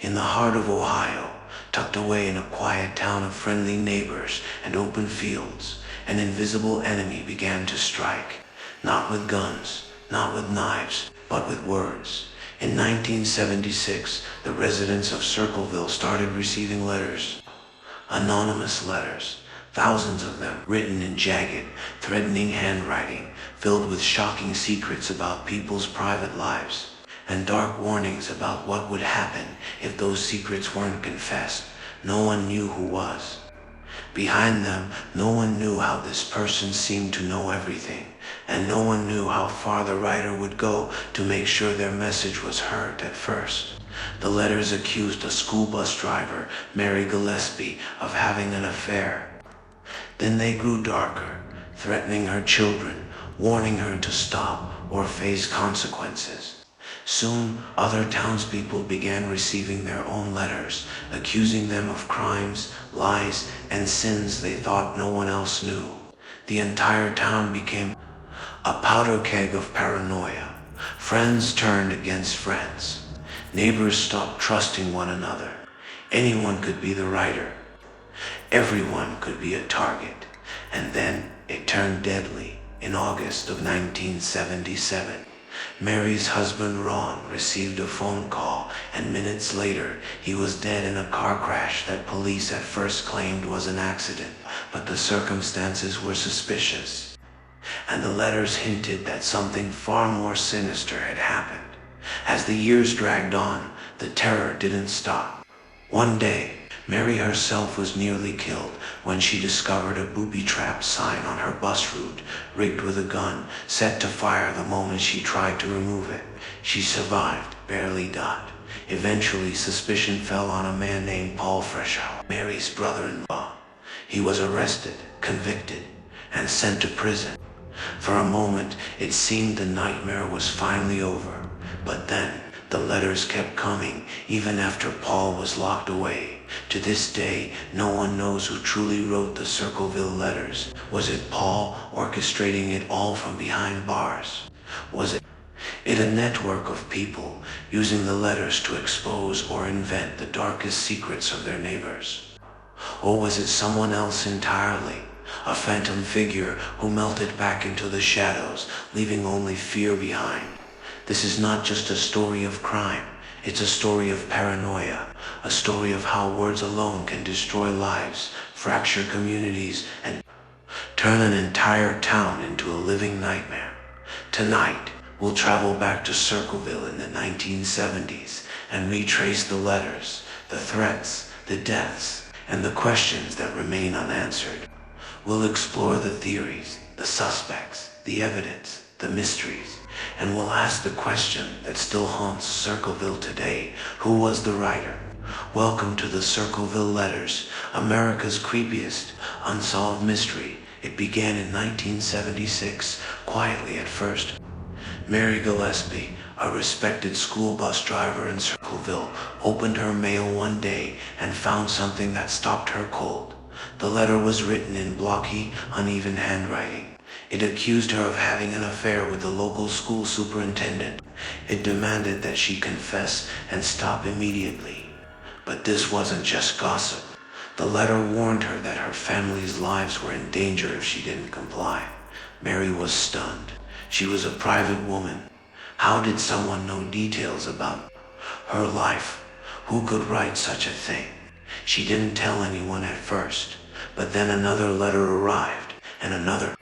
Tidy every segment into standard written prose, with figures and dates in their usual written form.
In the heart of Ohio, tucked away in a quiet town of friendly neighbors and open fields, an invisible enemy began to strike, not with guns, not with knives, but with words. In 1976, the residents of Circleville started receiving letters, anonymous letters, thousands of them written in jagged, threatening handwriting, filled with shocking secrets about people's private lives, and dark warnings about what would happen if those secrets weren't confessed. No one knew who was behind them. No one knew how this person seemed to know everything, and no one knew how far the writer would go to make sure their message was heard. At first, the letters accused a school bus driver, Mary Gillespie, of having an affair. Then they grew darker, threatening her children, warning her to stop or face consequences. Soon, other townspeople began receiving their own letters, accusing them of crimes, lies, and sins they thought no one else knew. The entire town became a powder keg of paranoia. Friends turned against friends. Neighbors stopped trusting one another. Anyone could be the writer. Everyone could be a target. And then it turned deadly in August of 1977. Mary's husband Ron received a phone call, and minutes later he was dead in a car crash that police at first claimed was an accident, but the circumstances were suspicious, and the letters hinted that something far more sinister had happened. As the years dragged on, the terror didn't stop. One day, Mary herself was nearly killed when she discovered a booby-trap sign on her bus route, rigged with a gun, set to fire the moment she tried to remove it. She survived, barely died. Eventually, suspicion fell on a man named Paul Freshow, Mary's brother-in-law. He was arrested, convicted, and sent to prison. For a moment, it seemed the nightmare was finally over, but then the letters kept coming, even after Paul was locked away. To this day, no one knows who truly wrote the Circleville letters. Was it Paul orchestrating it all from behind bars? Was it a network of people using the letters to expose or invent the darkest secrets of their neighbors? Or was it someone else entirely? A phantom figure who melted back into the shadows, leaving only fear behind? This is not just a story of crime. It's a story of paranoia, a story of how words alone can destroy lives, fracture communities, and turn an entire town into a living nightmare. Tonight, we'll travel back to Circleville in the 1970s and retrace the letters, the threats, the deaths, and the questions that remain unanswered. We'll explore the theories, the suspects, the evidence, the mysteries, and we'll ask the question that still haunts Circleville today: who was the writer? Welcome to the Circleville Letters, America's creepiest unsolved mystery. It began in 1976, quietly at first. Mary Gillespie, a respected school bus driver in Circleville, opened her mail one day and found something that stopped her cold. The letter was written in blocky, uneven handwriting. It accused her of having an affair with the local school superintendent. It demanded that she confess and stop immediately. But this wasn't just gossip. The letter warned her that her family's lives were in danger if she didn't comply. Mary was stunned. She was a private woman. How did someone know details about her life? Who could write such a thing? She didn't tell anyone at first, but then another letter arrived, and another.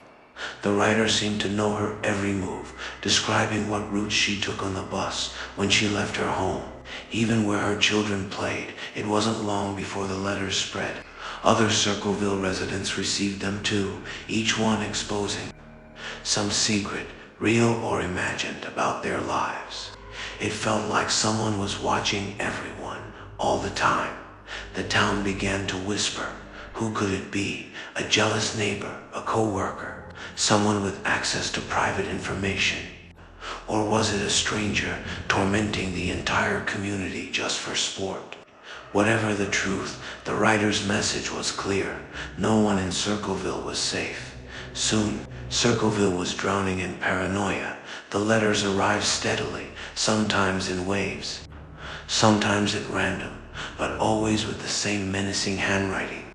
The writer seemed to know her every move, describing what route she took on the bus when she left her home, even where her children played. It wasn't long before the letters spread. Other Circleville residents received them too, each one exposing some secret, real or imagined, about their lives. It felt like someone was watching everyone, all the time. The town began to whisper. Who could it be? A jealous neighbor, a co-worker, someone with access to private information? Or was it a stranger tormenting the entire community just for sport? Whatever the truth, the writer's message was clear. No one in Circleville was safe. Soon, Circleville was drowning in paranoia. The letters arrived steadily, sometimes in waves. sometimes at random, but always with the same menacing handwriting.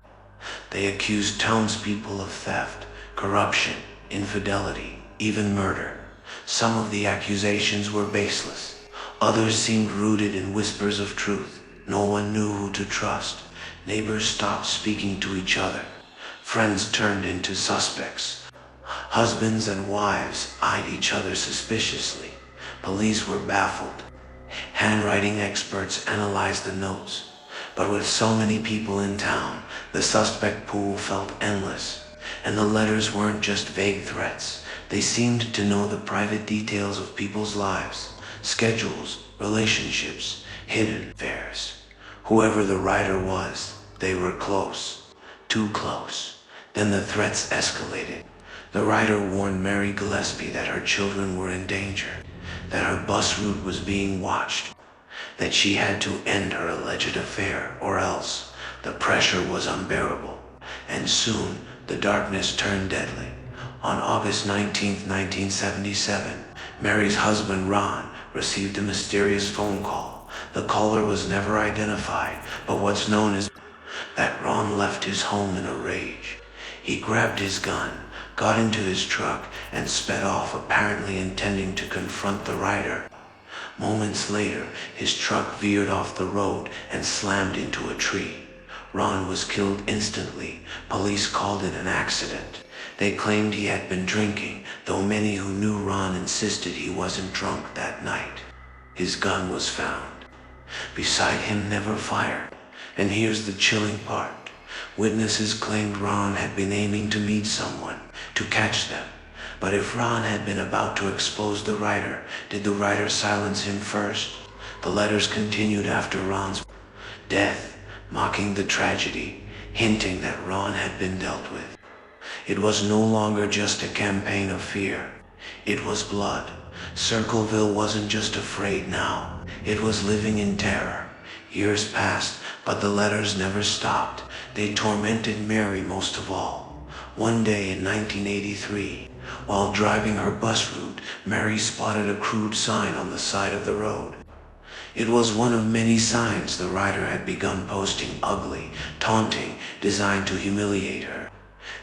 They accused townspeople of theft, corruption, infidelity, even murder. Some of the accusations were baseless. Others seemed rooted in whispers of truth. No one knew who to trust. Neighbors stopped speaking to each other. Friends turned into suspects. Husbands and wives eyed each other suspiciously. Police were baffled. Handwriting experts analyzed the notes. But with so many people in town, the suspect pool felt endless. And the letters weren't just vague threats. They seemed to know the private details of people's lives, schedules, relationships, hidden affairs. Whoever the writer was, they were close. Too close. Then the threats escalated. The writer warned Mary Gillespie that her children were in danger, that her bus route was being watched, that she had to end her alleged affair, or else the pressure was unbearable. And soon, the darkness turned deadly. On August 19, 1977, Mary's husband Ron received a mysterious phone call. The caller was never identified, but what's known is that Ron left his home in a rage. He grabbed his gun, got into his truck, and sped off, apparently intending to confront the writer. Moments later, his truck veered off the road and slammed into a tree. Ron was killed instantly. Police called it an accident. They claimed he had been drinking, though many who knew Ron insisted he wasn't drunk that night. His gun was found. Beside him, never fired. And here's the chilling part. Witnesses claimed Ron had been aiming to meet someone, to catch them. But if Ron had been about to expose the writer, did the writer silence him first? The letters continued after Ron's death, mocking the tragedy, hinting that Ron had been dealt with. It was no longer just a campaign of fear. It was blood. Circleville wasn't just afraid now. It was living in terror. Years passed, but the letters never stopped. They tormented Mary most of all. One day in 1983, while driving her bus route, Mary spotted a crude sign on the side of the road. It was one of many signs the writer had begun posting, ugly, taunting, designed to humiliate her.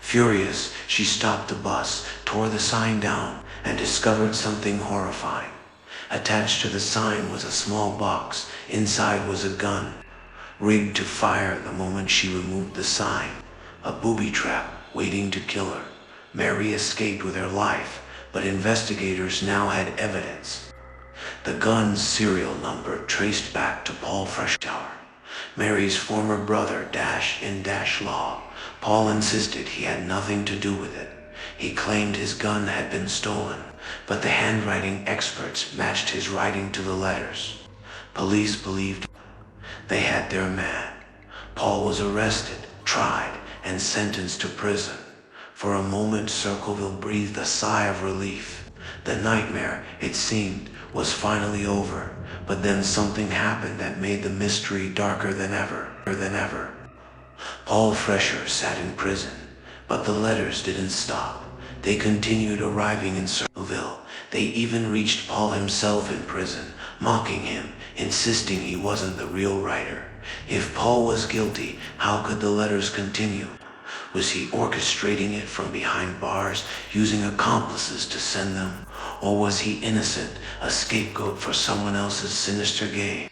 Furious, she stopped the bus, tore the sign down, and discovered something horrifying. Attached to the sign was a small box. Inside was a gun, rigged to fire the moment she removed the sign. A booby trap waiting to kill her. Mary escaped with her life, but investigators now had evidence. The gun's serial number traced back to Paul Freshour, Mary's former brother Law. Paul insisted he had nothing to do with it. He claimed his gun had been stolen, but the handwriting experts matched his writing to the letters. Police believed they had their man. Paul was arrested, tried, and sentenced to prison. For a moment, Circleville breathed a sigh of relief. The nightmare, it seemed, was finally over, but then something happened that made the mystery darker than ever. Paul Freshour sat in prison, but the letters didn't stop. They continued arriving in Circleville. They even reached Paul himself in prison, mocking him, insisting he wasn't the real writer. If Paul was guilty, how could the letters continue? Was he orchestrating it from behind bars, using accomplices to send them? Or was he innocent, a scapegoat for someone else's sinister game?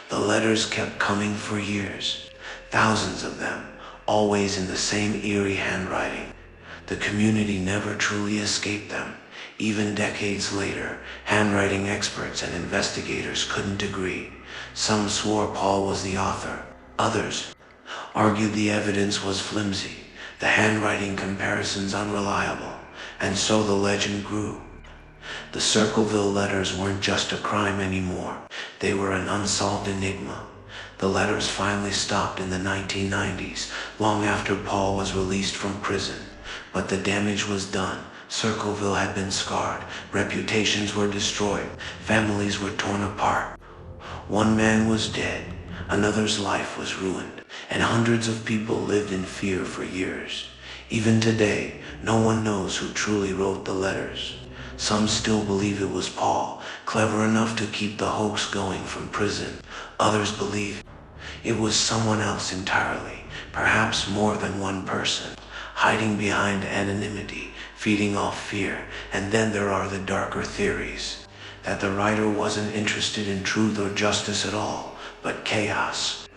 The letters kept coming for years, thousands of them, always in the same eerie handwriting. The community never truly escaped them. Even decades later, handwriting experts and investigators couldn't agree. Some swore Paul was the author. Others argued the evidence was flimsy, the handwriting comparisons unreliable, and so the legend grew. The Circleville letters weren't just a crime anymore. They were an unsolved enigma. The letters finally stopped in the 1990s, long after Paul was released from prison. But the damage was done. Circleville had been scarred. Reputations were destroyed. Families were torn apart. One man was dead. Another's life was ruined. And hundreds of people lived in fear for years. Even today, no one knows who truly wrote the letters. Some still believe it was Paul, clever enough to keep the hoax going from prison. Others believe it was someone else entirely, perhaps more than one person, hiding behind anonymity, feeding off fear. And then there are the darker theories, that the writer wasn't interested in truth or justice at all, but chaos.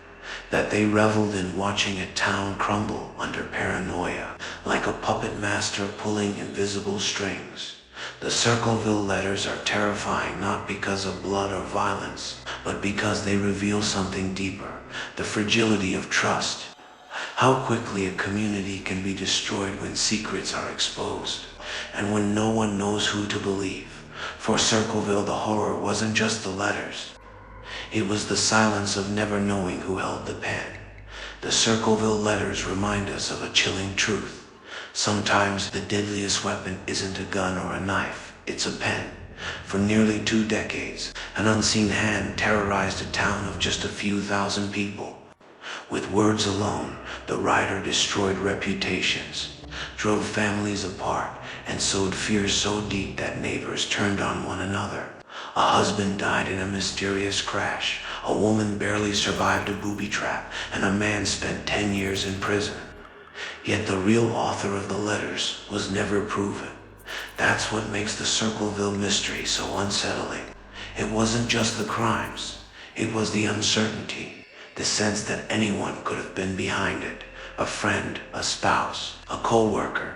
That they reveled in watching a town crumble under paranoia, like a puppet master pulling invisible strings. The Circleville letters are terrifying not because of blood or violence, but because they reveal something deeper, the fragility of trust. How quickly a community can be destroyed when secrets are exposed, and when no one knows who to believe. For Circleville, the horror wasn't just the letters. It was the silence of never knowing who held the pen. The Circleville letters remind us of a chilling truth. Sometimes the deadliest weapon isn't a gun or a knife, it's a pen. For nearly 2 decades, an unseen hand terrorized a town of just a few thousand people. With words alone, the writer destroyed reputations, drove families apart, and sowed fear so deep that neighbors turned on one another. A husband died in a mysterious crash, a woman barely survived a booby trap, and a man spent 10 years in prison. Yet the real author of the letters was never proven. That's what makes the Circleville mystery so unsettling. It wasn't just the crimes, it was the uncertainty, the sense that anyone could have been behind it. A friend, a spouse, a co-worker,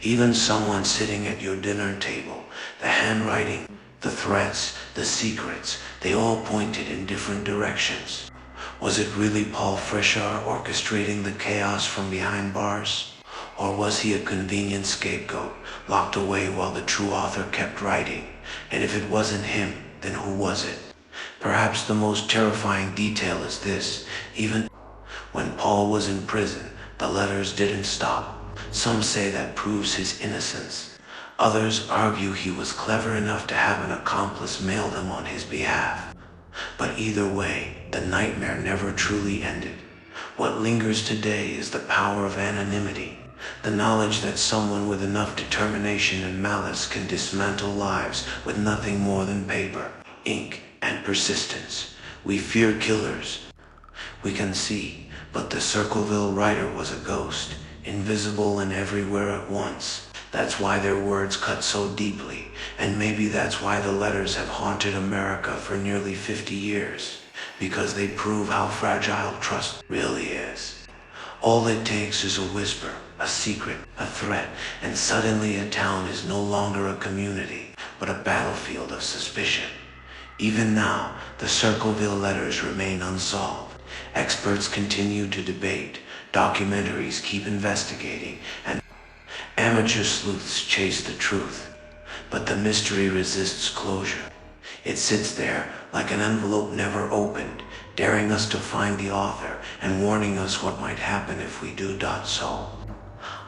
even someone sitting at your dinner table. The handwriting, the threats, the secrets, they all pointed in different directions. Was it really Paul Frischer orchestrating the chaos from behind bars? Or was he a convenient scapegoat, locked away while the true author kept writing? And if it wasn't him, then who was it? Perhaps the most terrifying detail is this: even when Paul was in prison, the letters didn't stop. Some say that proves his innocence. Others argue he was clever enough to have an accomplice mail them on his behalf. But either way, the nightmare never truly ended. What lingers today is the power of anonymity, the knowledge that someone with enough determination and malice can dismantle lives with nothing more than paper, ink, and persistence. We fear killers we can see, but the Circleville writer was a ghost, invisible and everywhere at once. That's why their words cut so deeply, and maybe that's why the letters have haunted America for nearly 50 years, because they prove how fragile trust really is. All it takes is a whisper, a secret, a threat, and suddenly a town is no longer a community, but a battlefield of suspicion. Even now, the Circleville letters remain unsolved. Experts continue to debate, documentaries keep investigating, and amateur sleuths chase the truth. But the mystery resists closure. It sits there like an envelope never opened, daring us to find the author and warning us what might happen if we do. So,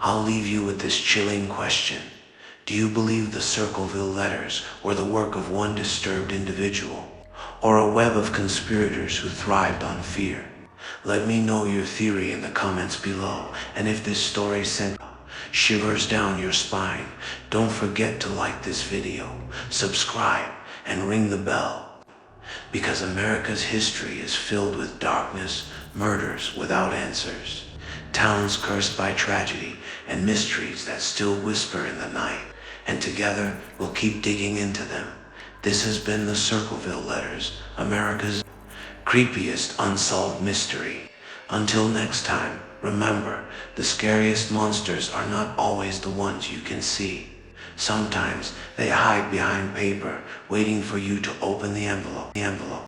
I'll leave you with this chilling question. Do you believe the Circleville letters were the work of one disturbed individual, or a web of conspirators who thrived on fear? Let me know your theory in the comments below, and if this story sent shivers down your spine, don't forget to like this video, subscribe, and ring the bell. Because America's history is filled with darkness, murders without answers, towns cursed by tragedy, and mysteries that still whisper in the night. And together, we'll keep digging into them. This has been the Circleville Letters, America's creepiest unsolved mystery. Until next time, remember, the scariest monsters are not always the ones you can see. Sometimes they hide behind paper, waiting for you to open the envelope.